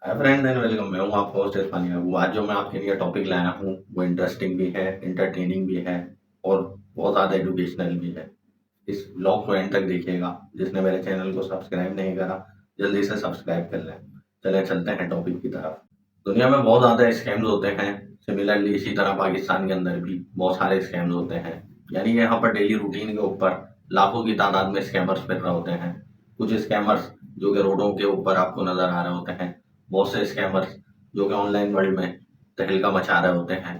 Hi friend and welcome. मैं हूँ आपका होस्ट इरफान यागू। आज जो मैं आपके लिए टॉपिक लाया हूँ वो इंटरेस्टिंग भी है, इंटरटेनिंग भी है और बहुत ज़्यादा एजुकेशनल भी है। इस ब्लॉग को एंड तक देखिएगा। जिसने मेरे चैनल को सब्सक्राइब नहीं करा जल्दी से सब्सक्राइब कर लें। चले चलते हैं टॉपिक की तरफ। दुनिया में बहुत ज़्यादा स्कैम्स होते हैं। सिमिलरली इसी तरह पाकिस्तान के अंदर भी बहुत सारे स्कैम्स होते हैं। यानी कि यहाँ पर डेली रूटीन के ऊपर लाखों की तादाद में स्कैमर्स फिर रहे होते हैं। कुछ स्कैमर्स जो कि रोडों के ऊपर आपको नजर आ रहे होते हैं। बहुत से स्कैमर्स जो कि ऑनलाइन वर्ल्ड में तहलका मचा रहे होते हैं।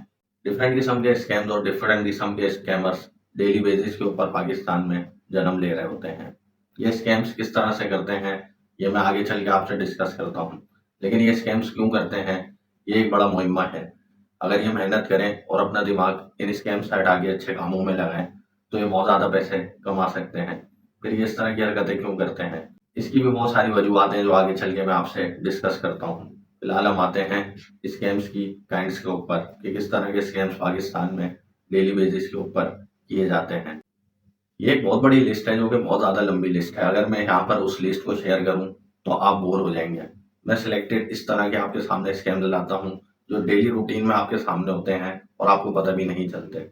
डिफरेंट किस्म के स्कैम्स और डिफरेंट किस्म के स्कैमर्स डेली बेसिस के ऊपर पाकिस्तान में जन्म ले रहे होते हैं। ये स्कैम्स किस तरह से करते हैं ये मैं आगे चल के आपसे डिस्कस करता हूँ। लेकिन ये स्कैम्स क्यों करते हैं ये एक बड़ा मुहिम्मा है। अगर ये मेहनत करें और अपना दिमाग इन स्कैम्स से हटा के अच्छे कामों में लगाएं तो ये बहुत ज़्यादा पैसे कमा सकते हैं। फिर ये इस तरह की हरकतें क्यों करते हैं इसकी भी बहुत सारी वजूहत हैं जो आगे चल के मैं आपसे डिस्कस करता हूँ। फिलहाल हम आते हैं स्कैम्स की काइंड्स के ऊपर कि किस तरह के स्कैम्स पाकिस्तान में डेली बेसिस के ऊपर किए जाते हैं। ये एक बहुत बड़ी लिस्ट है जो कि बहुत ज़्यादा लंबी लिस्ट है। अगर मैं यहाँ पर उस लिस्ट को शेयर करूँ तो आप बोर हो जाएंगे। मैं सिलेक्टेड इस तरह के आपके सामने स्कैम्स लाता हूँ जो डेली रूटीन में आपके सामने होते हैं और आपको पता भी नहीं चलते।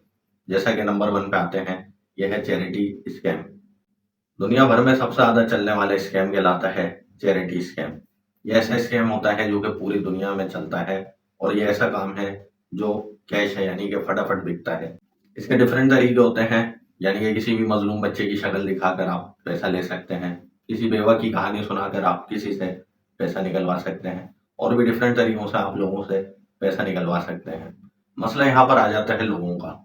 जैसा कि नंबर 1 पे आते हैं, यह है चैरिटी स्कैम। दुनिया भर में सबसे ज्यादा चलने वाला स्कैम कहलाता है चैरिटी स्कैम। ये ऐसा स्कैम होता है जो कि पूरी दुनिया में चलता है और ये ऐसा काम है जो कैश है यानी कि फटाफट बिकता है। इसके डिफरेंट तरीके होते हैं। यानी कि किसी भी मजलूम बच्चे की शक्ल दिखाकर आप पैसा ले सकते हैं। किसी बेवा की कहानी सुनाकर आप किसी से पैसा निकलवा सकते हैं। और भी डिफरेंट तरीकों से आप लोगों से पैसा निकलवा सकते हैं। मसला यहाँ पर आ जाता है लोगों का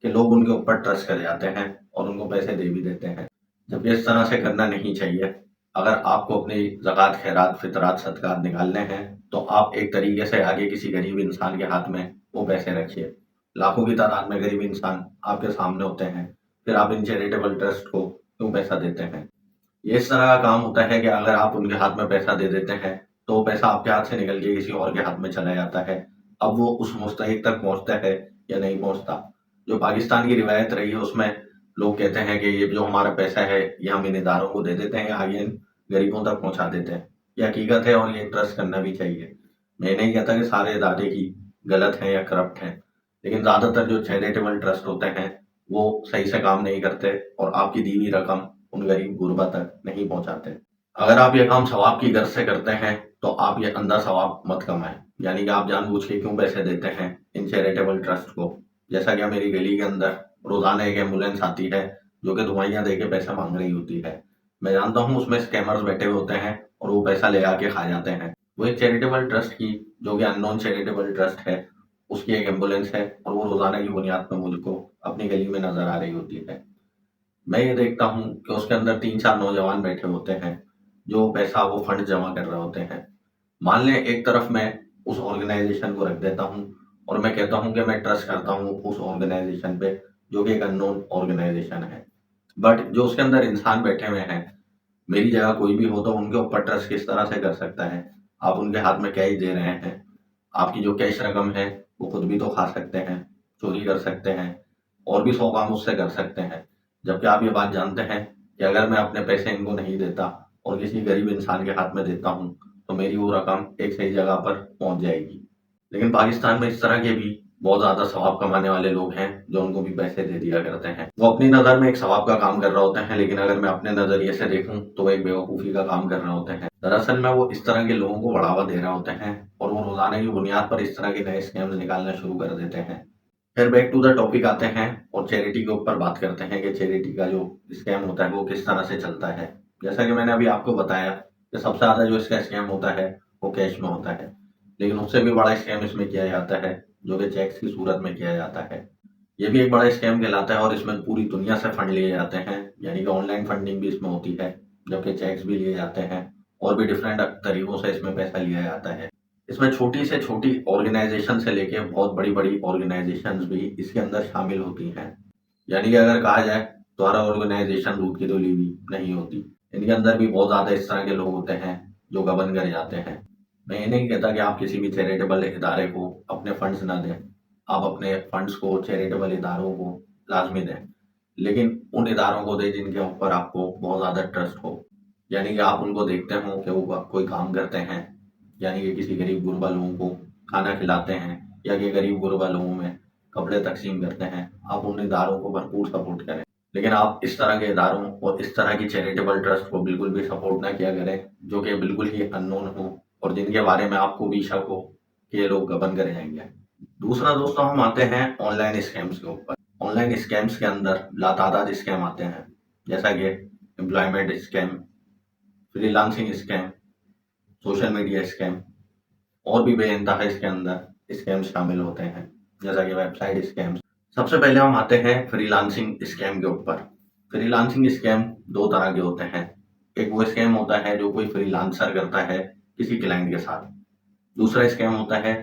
कि लोग उनके ऊपर ट्रस्ट कर जाते हैं और उनको पैसे दे भी देते हैं, जबकि इस तरह से करना नहीं चाहिए। अगर आपको अपनी ज़कात, खैरात, फितरात, सदकात निकालने हैं तो आप एक तरीके से आगे किसी गरीब इंसान के हाथ में वो पैसे रखिए। लाखों की तादाद में गरीब इंसान आपके सामने होते हैं, फिर आप इन चैरिटेबल ट्रस्ट को क्यों पैसा देते हैं? ये इस तरह का काम होता है कि अगर आप उनके हाथ में पैसा दे देते हैं तो वो पैसा आपके हाथ से निकल के किसी और के हाथ में चला जाता है। अब वो उस मुस्तहिक तक पहुंचता है या नहीं पहुंचता। जो पाकिस्तान की रिवायत रही है उसमें लोग कहते हैं कि ये जो हमारा पैसा है ये हम इन इदारों को दे देते हैं, आगे इन गरीबों तक पहुंचा देते हैं। ये हकीकत है और ये ट्रस्ट करना भी चाहिए। मैं नहीं कहता कि सारे इदारे ही गलत हैं या करप्ट हैं, लेकिन ज्यादातर जो चैरिटेबल ट्रस्ट होते हैं वो सही से काम नहीं करते और आपकी दी हुई रकम उन गरीब गुरबा तक नहीं पहुंचाते। अगर आप ये काम सवाब की गर्ज से करते हैं तो आप ये अंधा सवाब मत कमाएं। यानी कि आप जानबूझ के क्यों पैसे देते हैं इन चैरिटेबल ट्रस्ट को। जैसा कि मेरी गली के अंदर रोजाना एक एम्बुलेंस आती है जो कि दवाइयां दे के पैसा मांग रही होती है। मैं जानता हूँ उसमें स्कैमर्स बैठे होते हैं और वो पैसा ले आके खा जाते हैं। वो एक चैरिटेबल ट्रस्ट की, जो कि अननोन चैरिटेबल ट्रस्ट है, उसकी एक एम्बुलेंस है और वो रोजाना की बुनियाद पर मुझको अपनी गली में नजर आ रही होती है। मैं ये देखता हूँ कि उसके अंदर 3-4 नौजवान बैठे होते हैं जो पैसा वो फंड जमा कर रहे होते हैं। मान लें एक तरफ मैं उस ऑर्गेनाइजेशन को रख देता हूँ और मैं कहता हूँ कि मैं ट्रस्ट करता हूँ उस ऑर्गेनाइजेशन पे जो कि एक अननोन ऑर्गेनाइजेशन है। बट जो उसके अंदर इंसान बैठे हुए हैं, मेरी जगह कोई भी हो तो उनके ऊपर ट्रस्ट किस तरह से कर सकता है? आप उनके हाथ में कैश दे रहे हैं, आपकी जो कैश रकम है वो खुद भी तो खा सकते हैं, चोरी कर सकते हैं और भी 100 काम उससे कर सकते हैं। जबकि आप ये बात जानते हैं कि अगर मैं अपने पैसे इनको नहीं देता और किसी गरीब इंसान के हाथ में देता हूँ तो मेरी वो रकम एक सही जगह पर पहुंच जाएगी। लेकिन पाकिस्तान में इस तरह के भी बहुत ज्यादा सवाब कमाने वाले लोग हैं जो उनको भी पैसे दे दिया करते हैं। वो अपनी नजर में एक सवाब का काम कर रहे होते हैं, लेकिन अगर मैं अपने नजरिए से देखूं तो वो एक बेवकूफी का काम कर रहे होते हैं। दरअसल में वो इस तरह के लोगों को बढ़ावा दे रहे होते हैं और वो रोजाना की बुनियाद पर इस तरह के नए स्कैम्स निकालना शुरू कर देते हैं। फिर बैक टू द टॉपिक आते हैं और चैरिटी के ऊपर बात करते हैं कि चैरिटी का जो स्कैम होता है वो किस तरह से चलता है। जैसा कि मैंने अभी आपको बताया कि सबसे ज्यादा जो इसका स्कैम होता है वो कैश में होता है, लेकिन उससे भी बड़ा स्कैम इसमें किया जाता है जो कि चेक्स की सूरत में किया जाता है। ये भी एक बड़ा स्कैम कहलाता है और इसमें पूरी दुनिया से फंड लिए जाते हैं। यानी कि ऑनलाइन फंडिंग भी इसमें होती है, जबकि चेक्स भी लिए जाते हैं और भी डिफरेंट तरीकों से इसमें पैसा लिया जाता है। इसमें छोटी से छोटी ऑर्गेनाइजेशन से लेके बहुत बड़ी बड़ी ऑर्गेनाइजेशन भी इसके अंदर शामिल होती हैं। यानी कि अगर कहा जाए तो हर ऑर्गेनाइजेशन दूध की धुली भी नहीं होती। इनके अंदर भी बहुत ज्यादा इस तरह के लोग होते हैं जो गबन कर जाते हैं। मैं ये नहीं कहता कि आप किसी भी चैरिटेबल इदारे को अपने फंड्स ना दें। आप अपने फंड्स को चैरिटेबल इदारों को लाजमी दें, लेकिन उन इदारों को दें जिनके ऊपर आपको बहुत ज़्यादा ट्रस्ट हो। यानी कि आप उनको देखते हो कि वो कोई काम करते हैं, यानी कि किसी गरीब गुरबा लोगों को खाना खिलाते हैं या कि गरीब गुरबा लोगों में कपड़े तकसीम करते हैं, आप उन इदारों को भरपूर सपोर्ट करें। लेकिन आप इस तरह के इदारों और इस तरह की चैरिटेबल ट्रस्ट को बिल्कुल भी सपोर्ट ना किया करें जो कि बिल्कुल ही अननोन हो और जिनके बारे में आपको भी शक हो कि ये लोग गबन करे जाएंगे। दूसरा दोस्तों, हम आते हैं ऑनलाइन स्कैम्स के ऊपर। ऑनलाइन स्कैम्स के अंदर लातादाद स्कैम आते हैं, जैसा कि employment scam, freelancing scam, social media scam और भी बेइंतहा इसके अंदर स्कैम शामिल होते हैं, जैसा कि वेबसाइट स्कैम। सबसे पहले हम आते हैं फ्रीलांसिंग स्कैम के ऊपर। फ्रीलांसिंग स्कैम दो तरह के होते हैं। एक वो स्कैम होता है जो कोई फ्रीलांसर करता है किसी क्लाइंट के साथ। दूसरा स्कैम होता है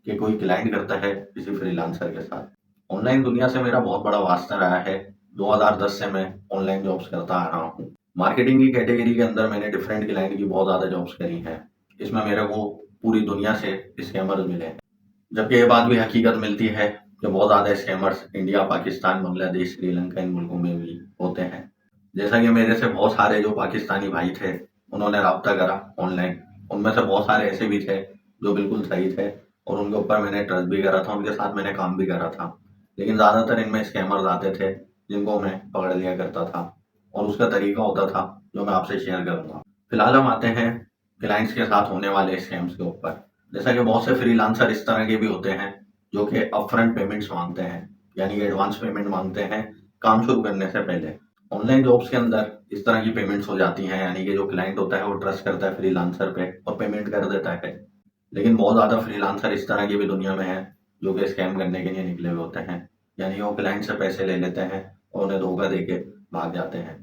कि कोई क्लाइंट करता है किसी फ्रीलांसर के साथ। ऑनलाइन दुनिया से मेरा बहुत बड़ा वास्ता रहा है। 2010 से मैं ऑनलाइन जॉब्स करता आ रहा हूँ। मार्केटिंग की कैटेगरी के अंदर मैंने डिफरेंट क्लाइंट की बहुत ज़्यादा जॉब्स करी हैं। इसमें मेरे को पूरी दुनिया से स्कैमर्स मिले हैं, जबकि ये बात भी हकीकत मिलती है कि बहुत ज़्यादा स्कैमर्स इंडिया, पाकिस्तान, बांग्लादेश, श्रीलंका, इन मुल्कों में भी होते हैं। जैसा कि मेरे से बहुत सारे जो पाकिस्तानी भाई थे उन्होंने रब्ता करा ऑनलाइन, उनमें से बहुत सारे ऐसे भी थे जो बिल्कुल सही थे और उनके ऊपर मैंने ट्रस्ट भी करा था, उनके साथ मैंने काम भी करा था। लेकिन ज़्यादातर इनमें स्कैमर्स आते थे जिनको मैं पकड़ लिया करता था और उसका तरीका होता था जो मैं आपसे शेयर करूंगा। फिलहाल हम आते हैं क्लाइंट्स के साथ होने वाले स्कैम्स के ऊपर। जैसा कि बहुत से फ्रीलांसर इस तरह के भी होते हैं जो कि अपफ्रंट पेमेंट्स मांगते हैं, यानी कि एडवांस पेमेंट मांगते हैं काम शुरू करने से पहले। ऑनलाइन जॉब्स के अंदर इस तरह की पेमेंट्स हो जाती हैं, यानी कि जो क्लाइंट होता है वो ट्रस्ट करता है फ्रीलांसर पे और पेमेंट कर देता है। लेकिन बहुत ज़्यादा फ्रीलांसर इस तरह की भी दुनिया में है जो कि स्कैम करने के लिए निकले हुए होते हैं, यानी वो क्लाइंट से पैसे ले लेते हैं और उन्हें धोखा देके भाग जाते हैं।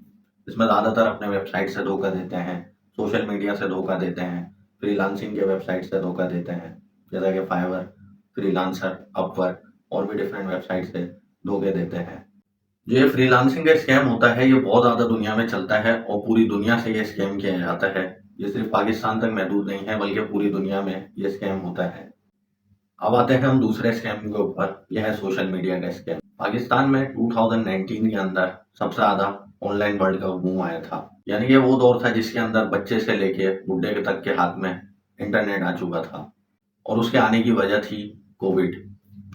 इसमें ज़्यादातर अपने वेबसाइट से धोखा देते हैं, सोशल मीडिया से धोखा देते हैं, फ्रीलांसिंग के वेबसाइट से धोखा देते हैं, जैसा कि फाइवर, फ्रीलांसर, अपवर्क और भी डिफरेंट वेबसाइट से धोखे देते हैं। जो ये फ्रीलांसिंग का स्कैम होता है ये बहुत ज़्यादा दुनिया में चलता है और पूरी दुनिया से ये स्कैम किया जाता है। ये सिर्फ पाकिस्तान तक महदूद नहीं है बल्कि पूरी दुनिया में ये स्कैम होता है। अब आते हैं हम दूसरे स्कैम के ऊपर, यह है सोशल मीडिया का स्कैम। पाकिस्तान में 2019 के अंदर सबसे ज़्यादा ऑनलाइन वर्ल्ड का बूम आया था, यानी कि वो दौर था जिसके अंदर बच्चे से लेके बुढ़े के तक के हाथ में इंटरनेट आ चुका था और उसके आने की वजह थी कोविड।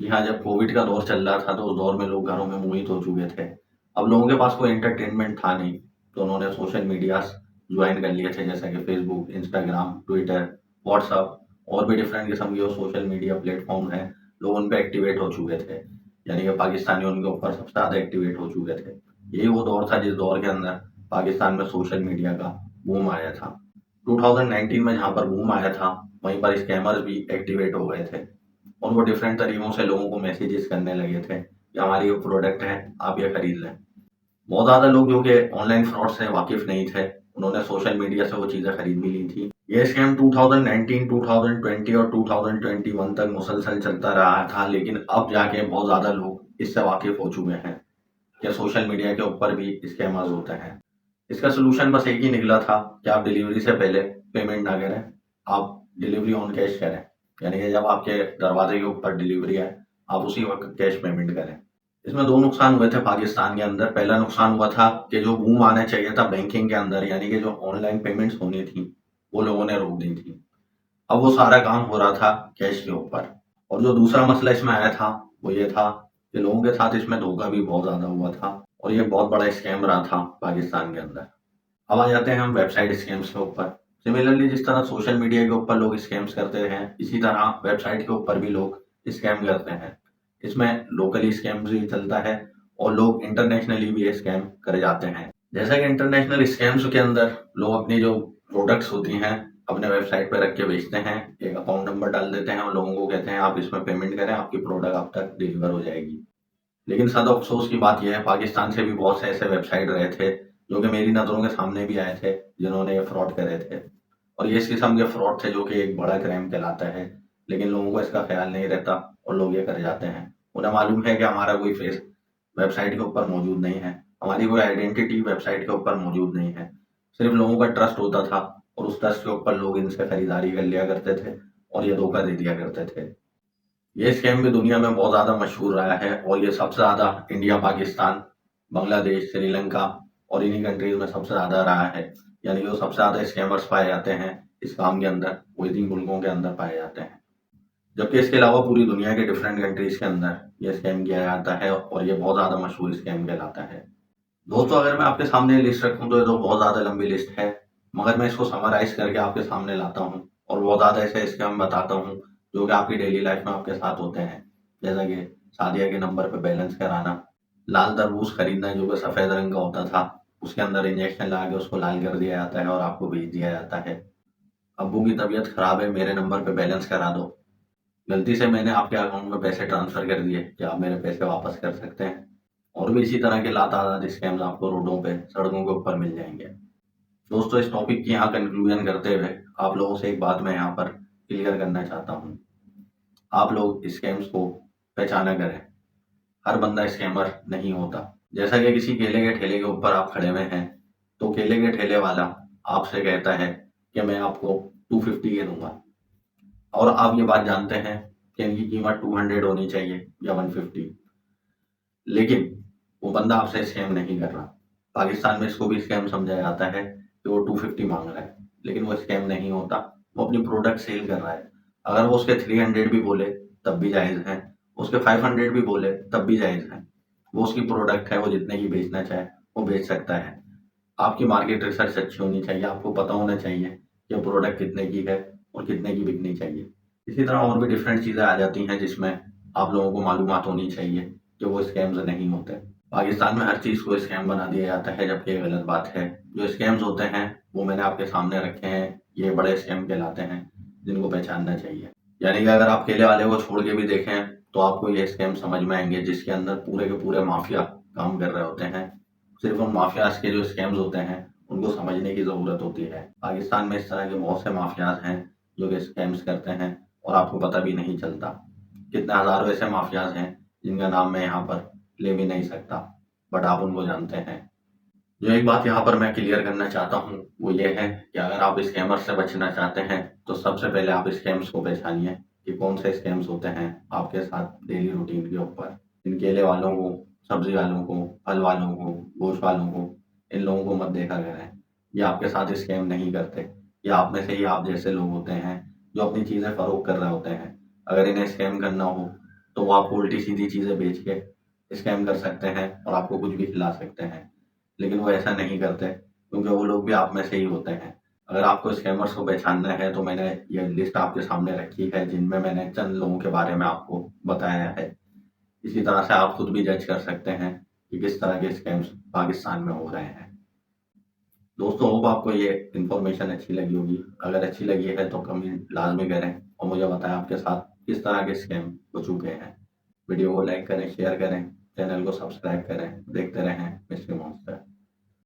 जी हाँ, जब कोविड का दौर चल रहा था तो उस दौर में लोग घरों में मोहित हो चुके थे। अब लोगों के पास कोई एंटरटेनमेंट था नहीं तो उन्होंने सोशल मीडिया ज्वाइन कर लिए थे, जैसा कि फेसबुक, इंस्टाग्राम, ट्विटर, व्हाट्सअप और भी डिफरेंट किस्म के जो सोशल मीडिया प्लेटफॉर्म है लोग उन पर एक्टिवेट हो चुके थे, यानी कि पाकिस्तानी उनके ऊपर सबसे ज़्यादा एक्टिवेट हो चुके थे। यही वो दौर था जिस दौर के अंदर पाकिस्तान में सोशल मीडिया का बूम आया था। 2019 में जहाँ पर बूम आया था वहीं पर स्कैमर्स भी एक्टिवेट हो गए थे और वो डिफरेंट तरीकों से लोगों को मैसेजेस करने लगे थे कि हमारी ये प्रोडक्ट है, आप ये खरीद लें। बहुत ज़्यादा लोग जो कि ऑनलाइन फ्रॉड से वाकिफ नहीं थे उन्होंने सोशल मीडिया से वो चीज़ें खरीद भी ली थी। ये स्कैम 2019, 2020 और 2021 तक मुसलसल चलता रहा था, लेकिन अब जाके बहुत ज़्यादा लोग इससे वाकिफ हो चुके हैं कि सोशल मीडिया के ऊपर भी स्कैमर्स होते हैं। इसका सोल्यूशन बस एक ही निकला था कि आप डिलीवरी से पहले पेमेंट ना करें, आप डिलीवरी ऑन कैश करें, यानी कि जब आपके दरवाजे के ऊपर डिलीवरी आए आप उसी वक्त कैश पेमेंट करें। इसमें दो नुकसान हुए थे पाकिस्तान के अंदर। पहला नुकसान हुआ था कि जो बूम आना चाहिए था बैंकिंग के अंदर, यानी कि जो ऑनलाइन पेमेंट्स होनी थी वो लोगों ने रोक दी थी। अब वो सारा काम हो रहा था कैश के ऊपर। और जो दूसरा मसला इसमें आया था वो ये था कि लोगों के साथ इसमें धोखा भी बहुत ज़्यादा हुआ था और ये बहुत बड़ा स्कैम रहा था पाकिस्तान के अंदर। अब आ जाते हैं हम वेबसाइट स्कैम्स के ऊपर। सिमिलरली जिस तरह सोशल मीडिया के ऊपर लोग स्कैम्स करते हैं इसी तरह वेबसाइट के ऊपर भी लोग स्कैम करते हैं। इसमें लोकली स्कैम भी चलता है और लोग इंटरनेशनली भी स्कैम करे जाते हैं। जैसा कि इंटरनेशनल स्कैम्स के अंदर लोग अपनी जो प्रोडक्ट्स होती हैं अपने वेबसाइट पे रख के बेचते हैं, एक अकाउंट नंबर डाल देते हैं और लोगों को कहते हैं आप इसमें पेमेंट करें, आपकी प्रोडक्ट आप तक डिलीवर हो जाएगी। लेकिन सद अफसोस की बात यह है पाकिस्तान से भी बहुत से ऐसे वेबसाइट रहे थे जो कि मेरी नज़रों के सामने भी आए थे जिन्होंने ये फ्रॉड करे थे और ये इस किस्म के फ्रॉड थे जो कि एक बड़ा क्राइम कहलाता है, लेकिन लोगों को इसका ख्याल नहीं रहता और लोग ये कर जाते हैं। उन्हें मालूम है कि हमारा कोई फेस वेबसाइट के ऊपर मौजूद नहीं है, हमारी कोई आइडेंटिटी वेबसाइट के ऊपर मौजूद नहीं है, सिर्फ लोगों का ट्रस्ट होता था और उस ट्रस्ट के ऊपर लोग इनसे खरीदारी कर लिया करते थे और ये धोखा दे दिया करते थे। ये स्कैम भी दुनिया में बहुत ज़्यादा मशहूर रहा है और ये सबसे ज़्यादा इंडिया, पाकिस्तान, बांग्लादेश, श्रीलंका और इन्हीं कंट्रीज में सबसे ज़्यादा रहा है, यानी जो सबसे ज़्यादा स्कैमर्स पाए जाते हैं इस काम के अंदर वो इन्हीं मुल्कों के अंदर पाए जाते हैं, जबकि इसके अलावा पूरी दुनिया के डिफरेंट कंट्रीज के अंदर ये स्कैम किया जाता है और ये बहुत ज़्यादा मशहूर स्कैम कहलाता है। दोस्तों, अगर मैं आपके सामने लिस्ट रखूं तो ये तो बहुत ज़्यादा लंबी लिस्ट है, मगर मैं इसको समराइज करके आपके सामने लाता हूँ और बहुत ज़्यादा ऐसे स्कैम बताता हूँ जो कि आपकी डेली लाइफ में आपके साथ होते हैं। जैसा कि शादिया के नंबर पर बैलेंस कराना, लाल तरबूज खरीदना जो कि सफ़ेद रंग का होता था, उसके अंदर इंजेक्शन लगा के उसको लाल कर दिया जाता है और आपको भेज दिया जाता है। अब्बू की तबीयत खराब है, मेरे नंबर पे बैलेंस करा दो, गलती से मैंने आपके अकाउंट में पैसे ट्रांसफर कर दिए, क्या आप मेरे पैसे वापस कर सकते हैं? और भी इसी तरह के लातादार स्कैम्स आपको रोडों पे, सड़कों के ऊपर मिल जाएंगे। दोस्तों, इस टॉपिक की यहाँ कंक्लूजन करते हुए आप लोगों से एक बात मैं यहाँ पर क्लियर करना चाहता हूँ। आप लोग स्कैम्स को पहचाना करें, हर बंदा स्कैमर नहीं होता। जैसा कि किसी केले के ठेले के ऊपर आप खड़े हुए हैं, तो केले के ठेले वाला आपसे कहता है कि मैं आपको 250 के दूंगा, और आप ये बात जानते हैं कि इनकी कीमत 200 होनी चाहिए या 150, लेकिन वो बंदा आपसे स्कैम नहीं कर रहा। पाकिस्तान में इसको भी स्कैम समझा जाता है कि वो 250 मांग रहा है, लेकिन वो स्कैम नहीं होता, वो अपनी प्रोडक्ट सेल कर रहा है। अगर वो उसके 300 भी बोले तब भी जायज़ है, उसके 500 भी बोले तब भी जायज़ है। वो उसकी प्रोडक्ट है, वो जितने की बेचना चाहे वो बेच सकता है। आपकी मार्केट रिसर्च अच्छी होनी चाहिए, आपको पता होना चाहिए कि प्रोडक्ट कितने की है और कितने की बिकनी चाहिए। इसी तरह और भी डिफरेंट चीज़ें आ जाती हैं जिसमें आप लोगों को मालूमात होनी चाहिए कि वो स्कैम्स नहीं होते। पाकिस्तान में हर चीज़ को स्कैम बना दिया जाता है, जबकि ये गलत बात है। जो स्कैम्स होते हैं वो मैंने आपके सामने रखे हैं, ये बड़े स्कैम कहलाते हैं जिनको पहचानना चाहिए। यानी कि अगर आप केले वाले को छोड़ के भी देखें तो आपको ये स्कैम समझ में आएंगे, जिसके अंदर पूरे के पूरे माफिया काम कर रहे होते हैं। सिर्फ उन माफियाज के जो स्कैम्स होते हैं उनको समझने की ज़रूरत होती है। पाकिस्तान में इस तरह के बहुत से माफियाज हैं जो कि स्कैम्स करते हैं और आपको पता भी नहीं चलता। कितने हज़ारों ऐसे माफियाज हैं जिनका नाम मैं यहाँ पर ले भी नहीं सकता, बट आप उनको जानते हैं। जो एक बात यहाँ पर मैं क्लियर करना चाहता हूँ वो ये है कि अगर आप स्कैमर से बचना चाहते हैं तो सबसे पहले आप स्कैम्स को पहचानिए कि कौन से स्कैम्स होते हैं आपके साथ डेली रूटीन के ऊपर। इन केले वालों को, सब्जी वालों को, फल वालों को, गोश्त वालों को, इन लोगों को मत देखा करें। ये आपके साथ स्कैम नहीं करते, ये आप में से ही आप जैसे लोग होते हैं जो अपनी चीज़ें फरोख्त कर रहे होते हैं। अगर इन्हें स्कैम करना हो तो वो आपको उल्टी सीधी चीज़ें बेच के स्कैम कर सकते हैं और आपको कुछ भी खिला सकते हैं, लेकिन वो ऐसा नहीं करते क्योंकि वो लोग भी आप में से ही होते हैं। अगर आपको स्कैमर्स को पहचानना है तो मैंने ये लिस्ट आपके सामने रखी है जिनमें मैंने चंद लोगों के बारे में आपको बताया है। इसी तरह से आप खुद भी जज कर सकते हैं कि किस तरह के स्कैम्स पाकिस्तान में हो रहे हैं। दोस्तों, होप आपको ये इन्फॉर्मेशन अच्छी लगी होगी। अगर अच्छी लगी है तो कमेंट लाजमी करें और मुझे बताएं आपके साथ किस तरह के स्कैम हो चुके हैं। वीडियो को लाइक करें, शेयर करें, चैनल को सब्सक्राइब करें। देखते रहें मिस्टर